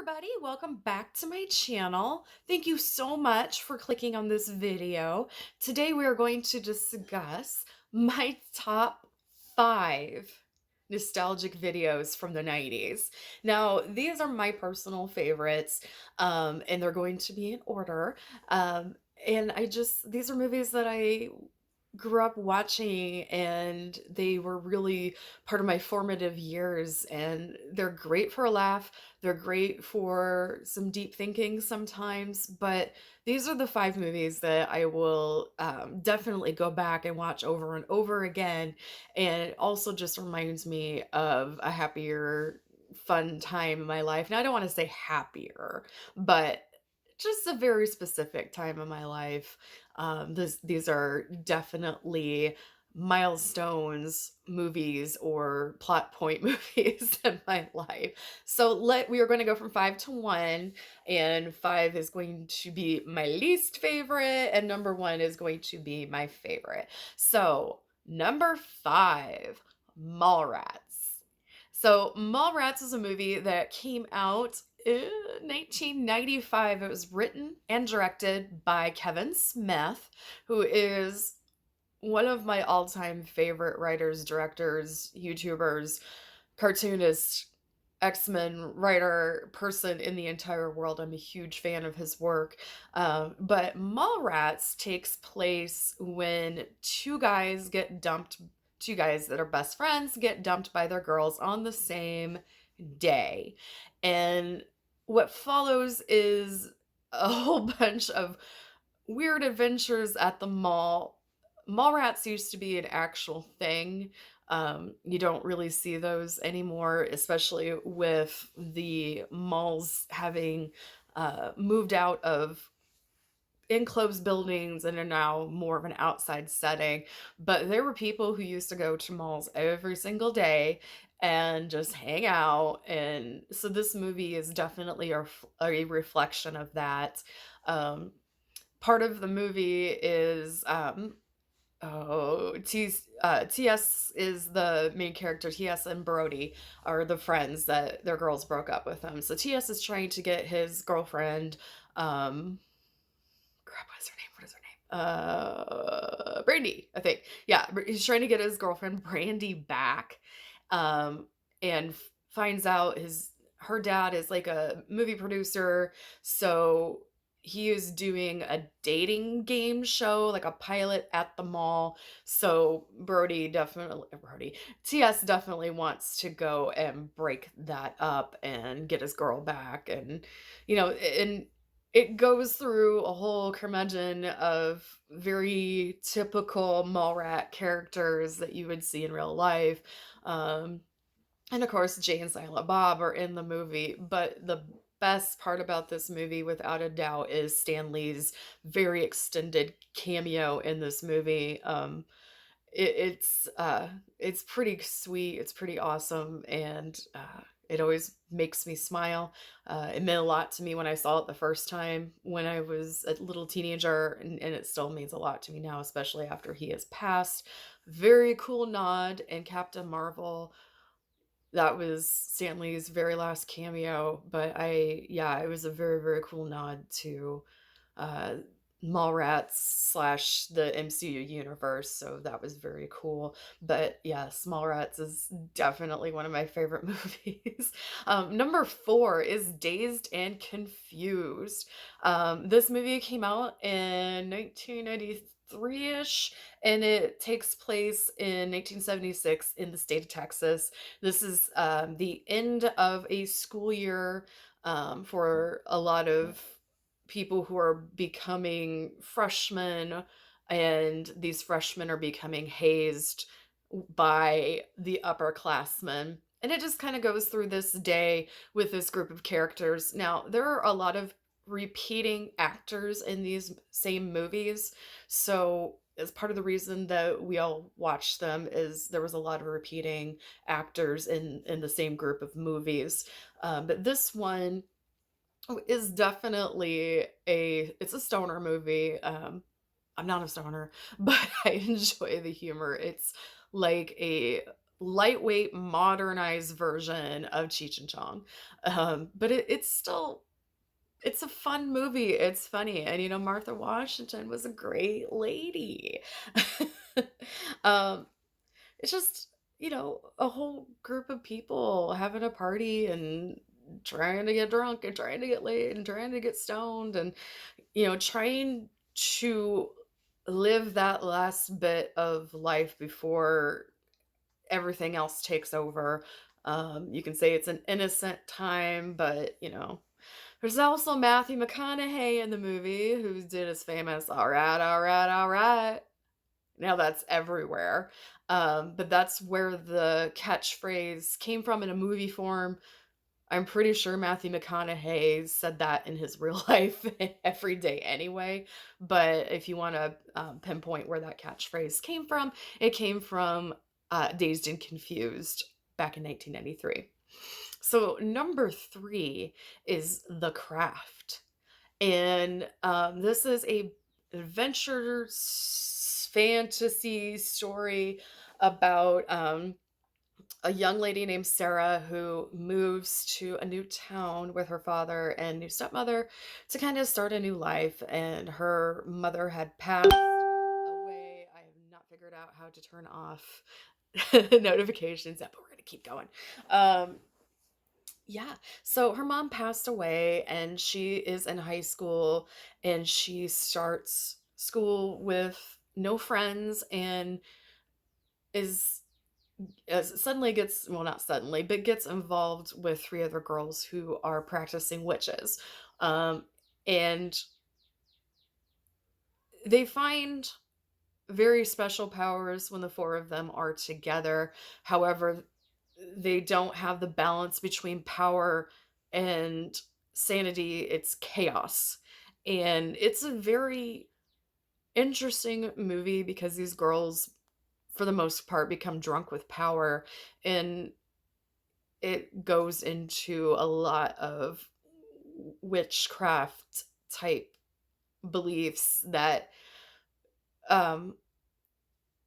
everybody, welcome back to my channel. Thank you so much for clicking on this video. Today we are going to discuss my top 5 nostalgic videos from the 90s. Now, these are my personal favorites, and they're going to be in order. And these are movies that I grew up watching, and they were really part of my formative years, and they're great for a laugh. They're great for some deep thinking sometimes, but these are the 5 movies that I will definitely go back and watch over and over again. And it also just reminds me of a happier, fun time in my life. Now, I don't want to say happier, but just a very specific time in my life. These are definitely milestones movies or plot point movies in my life. So we are going to go from 5 to 1, and 5 is going to be my least favorite and number 1 is going to be my favorite. So, number 5, Mallrats. So, Mallrats is a movie that came out in 1995. It was written and directed by Kevin Smith, who is one of my all-time favorite writers, directors, YouTubers, cartoonists, X-Men writer person in the entire world. I'm a huge fan of his work. But Mallrats takes place when two guys that are best friends get dumped by their girls on the same day. And what follows is a whole bunch of weird adventures at the mall. Mallrats used to be an actual thing. You don't really see those anymore, especially with the malls having moved out of enclosed buildings and are now more of an outside setting. But there were people who used to go to malls every single day and just hang out. And so this movie is definitely a reflection of that. Um, Part of the movie is TS is the main character. TS and Brody are the friends that their girls broke up with him. So TS is trying to get his girlfriend, crap, what's her name? What is her name? Brandy, I think. Yeah, he's trying to get his girlfriend Brandy back, and finds out her dad is like a movie producer, so he is doing a dating game show, like a pilot at the mall. So TS definitely wants to go and break that up and get his girl back, and and it goes through a whole curmudgeon of very typical Mallrat characters that you would see in real life. Um, and of course, Jay and Silent Bob are in the movie, but the best part about this movie, without a doubt, is Stan Lee's very extended cameo in this movie. It's pretty sweet, it's pretty awesome, and it always makes me smile. It meant a lot to me when I saw it the first time when I was a little teenager, and it still means a lot to me now, especially after he has passed. Very cool nod in Captain Marvel. That was Stan Lee's very last cameo, but yeah, it was a very, very cool nod to uh, Mallrats slash the MCU universe, so that was very cool. But yes, Mallrats is definitely one of my favorite movies. Number 4 is Dazed and Confused. This movie came out in 1993-ish, and it takes place in 1976 in the state of Texas. This is the end of a school year for a lot of people who are becoming freshmen, and these freshmen are becoming hazed by the upperclassmen. And it just kind of goes through this day with this group of characters. Now, there are a lot of repeating actors in these same movies. So, as part of the reason that we all watched them is there was a lot of repeating actors in the same group of movies. But this one is definitely it's a stoner movie. I'm not a stoner, but I enjoy the humor. It's like a lightweight, modernized version of Cheech and Chong. But it's still it's a fun movie, it's funny, and, Martha Washington was a great lady. Um, it's just, a whole group of people having a party and trying to get drunk and trying to get laid and trying to get stoned and, trying to live that last bit of life before everything else takes over. You can say it's an innocent time, but, there's also Matthew McConaughey in the movie who did his famous "All right, all right, all right." Now that's everywhere. But that's where the catchphrase came from in a movie form. I'm pretty sure Matthew McConaughey said that in his real life every day anyway. But if you want to pinpoint where that catchphrase came from, it came from Dazed and Confused back in 1993. So number three is The Craft. And this is a adventure fantasy story about a young lady named Sarah who moves to a new town with her father and new stepmother to kind of start a new life. And her mother had passed away. I have not figured out how to turn off notifications yet, but we're going to keep going. Yeah. So her mom passed away and she is in high school and she starts school with no friends and is suddenly gets, well, not suddenly, but gets involved with three other girls who are practicing witches. Um, and they find very special powers when the four of them are together. However, they don't have the balance between power and sanity. It's chaos. And it's a very interesting movie because these girls, for the most part, become drunk with power. And it goes into a lot of witchcraft type beliefs that um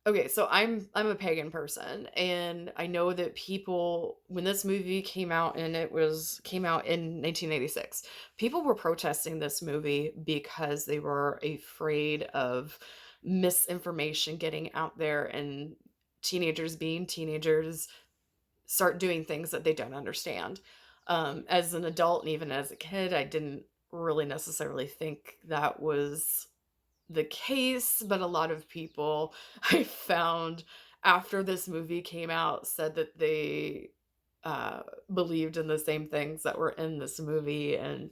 okay, so I'm a pagan person, and I know that people when this movie came out and came out in 1986, people were protesting this movie because they were afraid of misinformation getting out there and teenagers being teenagers start doing things that they don't understand. As an adult and even as a kid, I didn't really necessarily think that was the case, but a lot of people I found after this movie came out said that they uh, believed in the same things that were in this movie, and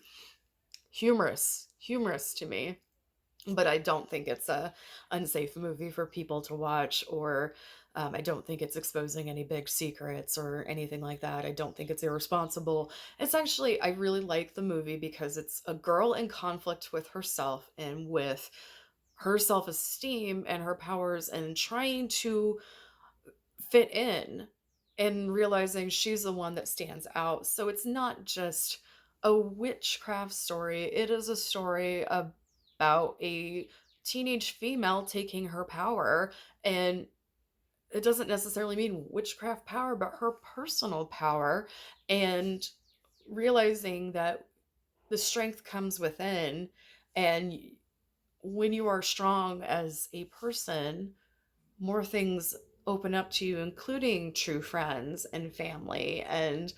humorous to me. But I don't think it's a unsafe movie for people to watch, or I don't think it's exposing any big secrets or anything like that. I don't think it's irresponsible. It's actually, I really like the movie because it's a girl in conflict with herself and with her self-esteem and her powers and trying to fit in and realizing she's the one that stands out. So it's not just a witchcraft story, it is a story about a teenage female taking her power. And it doesn't necessarily mean witchcraft power, but her personal power, and realizing that the strength comes within. And when you are strong as a person, more things open up to you, including true friends and family and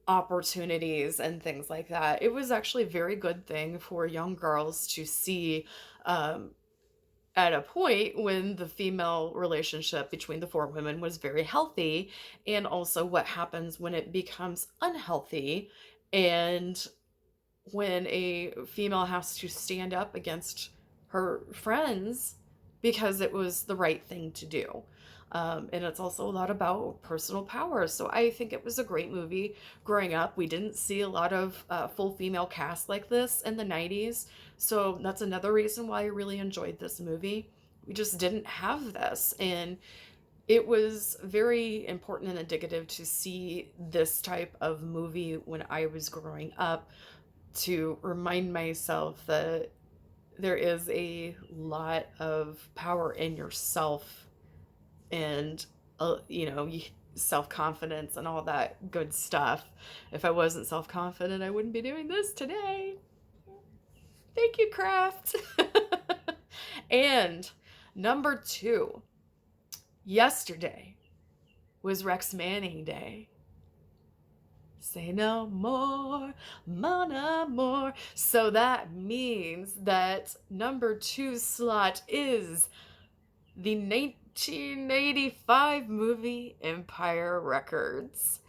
opportunities and things like that. It was actually a very good thing for young girls to see um, at a point when the female relationship between the four women was very healthy, and also what happens when it becomes unhealthy and when a female has to stand up against her friends because it was the right thing to do. And it's also a lot about personal power. So I think it was a great movie. Growing up, we didn't see a lot of full female cast like this in the 90s. So that's another reason why I really enjoyed this movie. We just didn't have this. And it was very important and indicative to see this type of movie when I was growing up, to remind myself that there is a lot of power in yourself. And self-confidence and all that good stuff. If I wasn't self-confident, I wouldn't be doing this today. Thank you, Kraft. And number 2, yesterday was Rex Manning Day. Say no more, mon amour. So that means that number 2 slot is the 1985 movie Empire Records.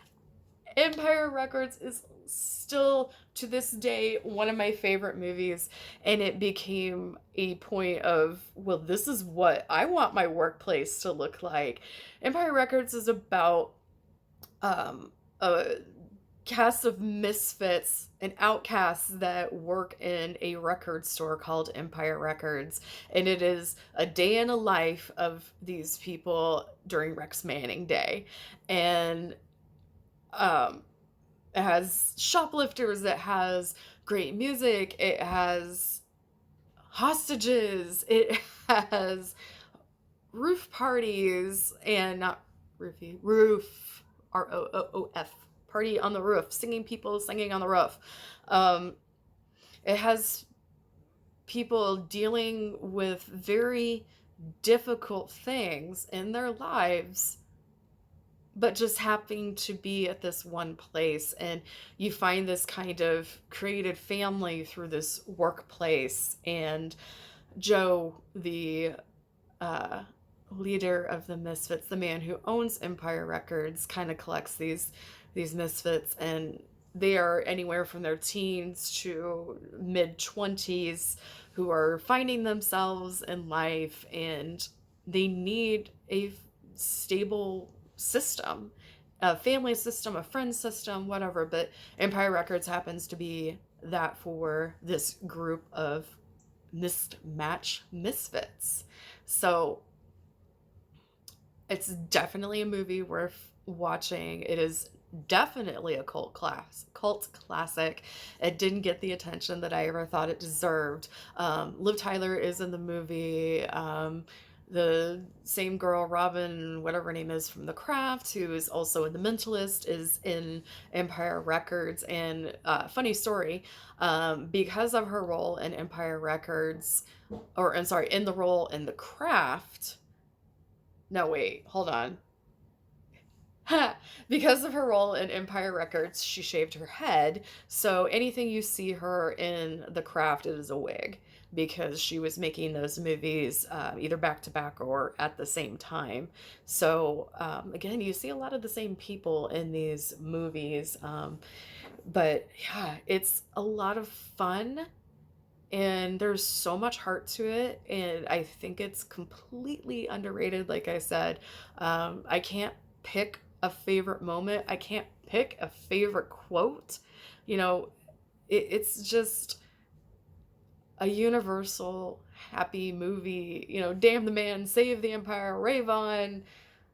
Empire Records is still to this day one of my favorite movies, and it became a point of, well, this is what I want my workplace to look like. Empire Records is about a cast of misfits and outcasts that work in a record store called Empire Records. And it is a day in a life of these people during Rex Manning Day. And it has shoplifters, it has great music, it has hostages, it has roof parties, and not roofie, roof, ROOF, party on the roof, people singing on the roof. It has people dealing with very difficult things in their lives, but just happening to be at this one place, and you find this kind of created family through this workplace. And Joe, the leader of the Misfits, the man who owns Empire Records, kind of collects these misfits, and they are anywhere from their teens to mid-20s who are finding themselves in life, and they need a stable system, a family system, a friend system, whatever. But Empire Records happens to be that for this group of mismatch misfits. So it's definitely a movie worth watching. It is definitely a cult classic. It didn't get the attention that I ever thought it deserved. Liv Tyler is in the movie. The same girl, Robin, whatever her name is, from The Craft, who is also in The Mentalist, is in Empire Records. And funny story, because of her role in Empire Records, or I'm sorry, in the role in The Craft. No, wait, hold on. Because of her role in Empire Records, she shaved her head. So anything you see her in The Craft, it is a wig, because she was making those movies either back to back or at the same time. So again, you see a lot of the same people in these movies. But yeah, it's a lot of fun. And there's so much heart to it, and I think it's completely underrated. Like I said, I can't pick a favorite moment. I can't pick a favorite quote. You know, it's just a universal happy movie. You know, damn the man, save the empire, rave on.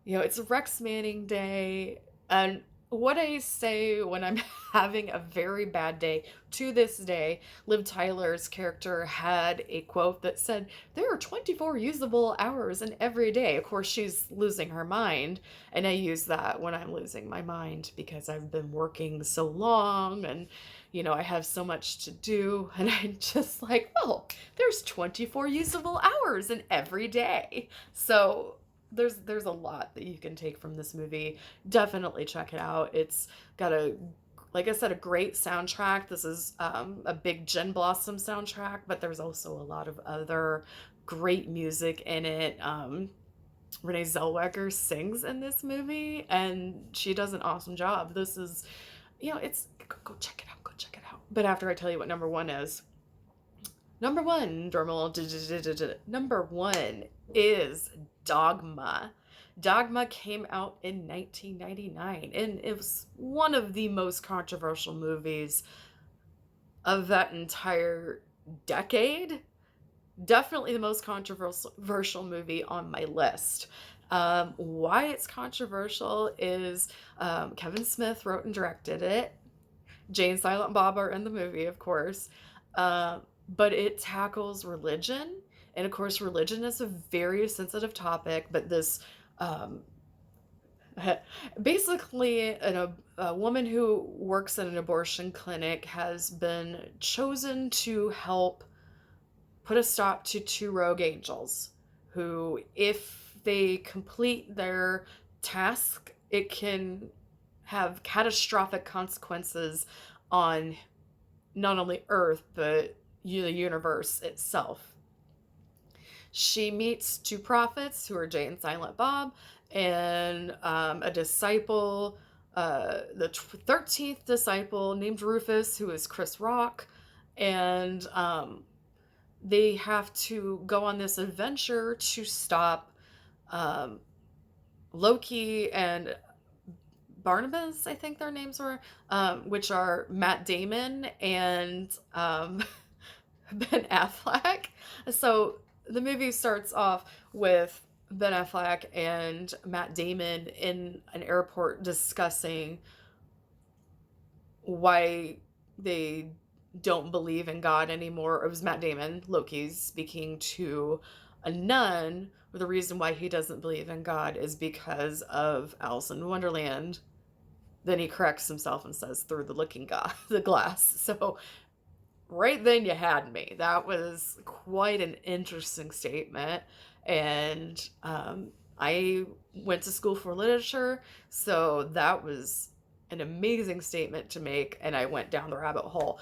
You know, it's Rex Manning Day. And what I say when I'm having a very bad day, to this day, Liv Tyler's character had a quote that said, "There are 24 usable hours in every day." Of course, she's losing her mind. And I use that when I'm losing my mind because I've been working so long and, you know, I have so much to do. And I'm just like, well, there's 24 usable hours in every day. So there's a lot that you can take from this movie. Definitely check it out. It's got like I said, a great soundtrack. This is a big Gin Blossom soundtrack, but there's also a lot of other great music in it. Renee Zellweger sings in this movie, and she does an awesome job. This is, you know, it's go check it out. Go check it out. But after I tell you what number 1 is, number 1, number 1 is Dogma. Dogma came out in 1999, and it was one of the most controversial movies of that entire decade. Definitely the most controversial movie on my list. Why it's controversial is Kevin Smith wrote and directed it. Jay and Silent Bob are in the movie, of course. But it tackles religion. And of course, religion is a very sensitive topic, but this Basically, a woman who works at an abortion clinic has been chosen to help put a stop to two rogue angels who, if they complete their task, it can have catastrophic consequences on not only Earth, but the universe itself. She meets two prophets who are Jay and Silent Bob, and a disciple, the 13th disciple named Rufus, who is Chris Rock. And they have to go on this adventure to stop um, Loki and Barnabas, I think their names were, which are Matt Damon and Ben Affleck. So the movie starts off with Ben Affleck and Matt Damon in an airport discussing why they don't believe in God anymore. It was Matt Damon, Loki's, speaking to a nun. The reason why he doesn't believe in God is because of Alice in Wonderland. Then he corrects himself and says, through the the glass. So right then you had me. That was quite an interesting statement. And I went to school for literature, so that was an amazing statement to make, and I went down the rabbit hole.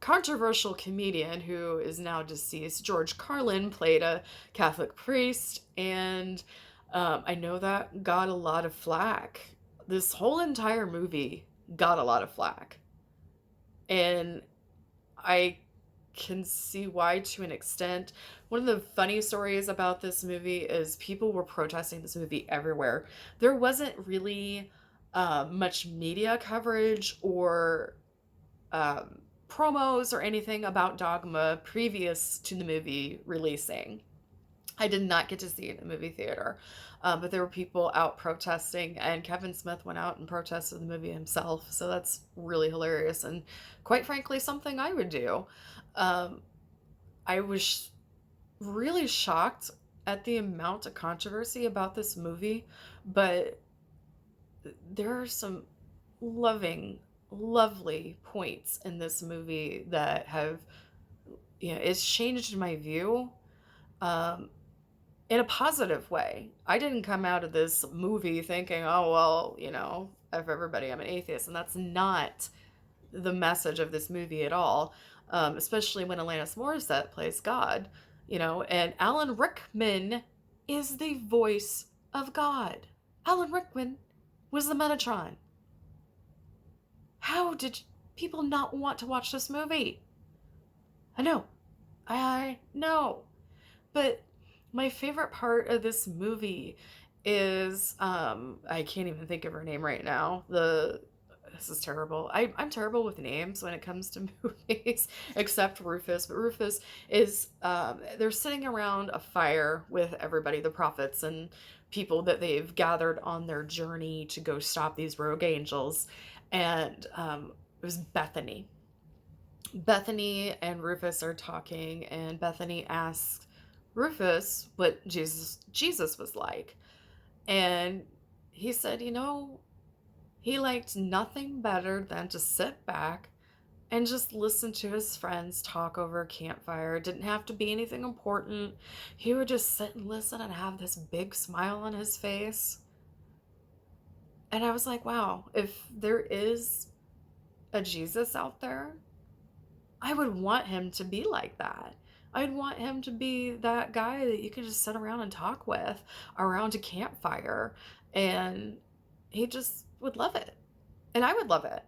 Controversial comedian who is now deceased, George Carlin, played a Catholic priest, and I know that got a lot of flack. This whole entire movie got a lot of flack. And I can see why to an extent. One of the funny stories about this movie is people were protesting this movie everywhere. There wasn't really much media coverage or promos or anything about Dogma previous to the movie releasing. I did not get to see it in the movie theater, but there were people out protesting, and Kevin Smith went out and protested the movie himself. So that's really hilarious, and quite frankly, something I would do. Um, I was really shocked at the amount of controversy about this movie, but there are some loving, lovely points in this movie that have, it's changed my view. Um, in a positive way. I didn't come out of this movie thinking, oh, well, F everybody, I'm an atheist. And that's not the message of this movie at all, especially when Alanis Morissette plays God, and Alan Rickman is the voice of God. Alan Rickman was the Metatron. How did people not want to watch this movie? I know. But my favorite part of this movie is I can't even think of her name right now. This is terrible. I'm terrible with names when it comes to movies, except Rufus. But Rufus is they're sitting around a fire with everybody, the prophets and people that they've gathered on their journey to go stop these rogue angels. And it was Bethany. Bethany and Rufus are talking, and Bethany asks Rufus what Jesus was like. And he said, he liked nothing better than to sit back and just listen to his friends talk over a campfire. It didn't have to be anything important. He would just sit and listen and have this big smile on his face. And I was like, wow, if there is a Jesus out there, I would want him to be like that. I'd want him to be that guy that you can just sit around and talk with around a campfire, and he just would love it. And I would love it.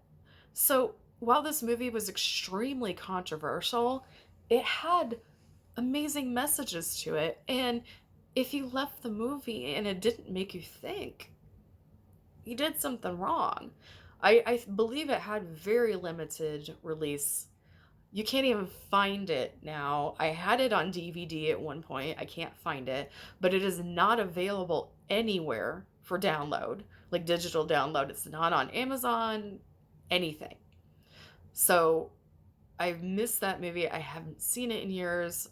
So while this movie was extremely controversial, it had amazing messages to it. And if you left the movie and it didn't make you think, you did something wrong. I believe it had very limited release. You can't even find it now. I had it on DVD at one point. I can't find it, but it is not available anywhere for download, like digital download. It's not on Amazon, anything. So I've missed that movie. I haven't seen it in years.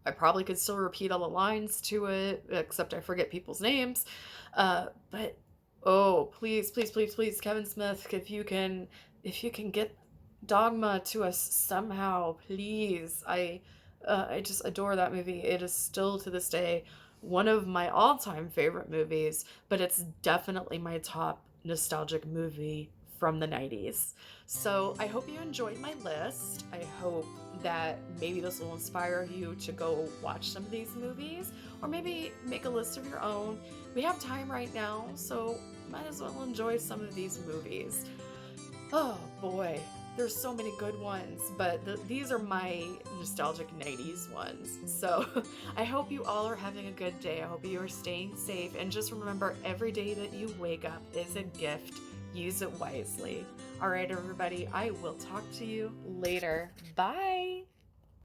I probably could still repeat all the lines to it, except I forget people's names. But oh, please, please, please, please, Kevin Smith, if you can get Dogma to us somehow, please. I just adore that movie. It is still to this day one of my all-time favorite movies, but it's definitely my top nostalgic movie from the 90s. So I hope you enjoyed my list. I hope that maybe this will inspire you to go watch some of these movies, or maybe make a list of your own. We have time right now, so might as well enjoy some of these movies. Oh boy, there's so many good ones, but these are my nostalgic 90s ones. So I hope you all are having a good day. I hope you are staying safe, and just remember, every day that you wake up is a gift. Use it wisely. All right, everybody, I will talk to you later. Bye.